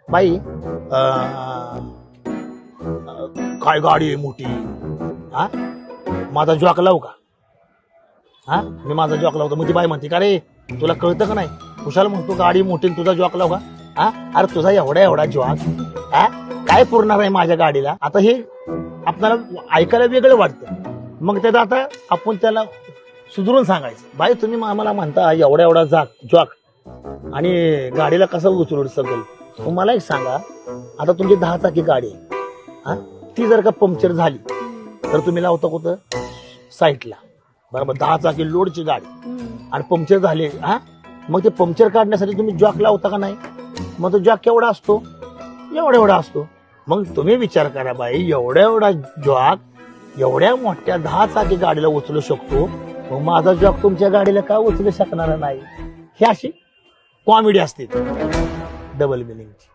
बाई काय गाडी आहे मोठी, हा माझा जॉक लावू का? हा मी माझा जॉक लावतो. मग ती बाई म्हणते का रे तुला कळतं का नाही, कुशाला म्हणतो गाडी मोठी तुझा जॉक लाव का? हा अरे तुझा एवढा जॉक हा काय पुरणार आहे माझ्या गाडीला? आता हे आपल्याला ऐकायला वेगळं वाटतं. मग त्याचं आता आपण त्याला सुधरून सांगायचं, बाई तुम्ही आम्हाला म्हणता एवढा जॉक आणि गाडीला कसं उचलून सगळं. मग मला एक सांगा, आता तुमची 10 चाकी गाडी आहे, हा ती जर का पंक्चर झाली तर तुम्ही लावता कुठं? साईटला, बरोबर. 10 चाकी लोडची गाडी आणि पंक्चर झाली, हा मग ते पंक्चर काढण्यासाठी तुम्ही जॉक लावता का नाही? मग तो जॉक केवढा असतो? एवढा असतो. मग तुम्ही विचार करा बाई, एवढा जॉक एवढ्या मोठ्या 10 चाकी गाडीला उचलू शकतो, मग माझा जॉक तुमच्या गाडीला का उचलू शकणार नाही? ही अशी कॉमेडी असते, डबल मिनिंगची.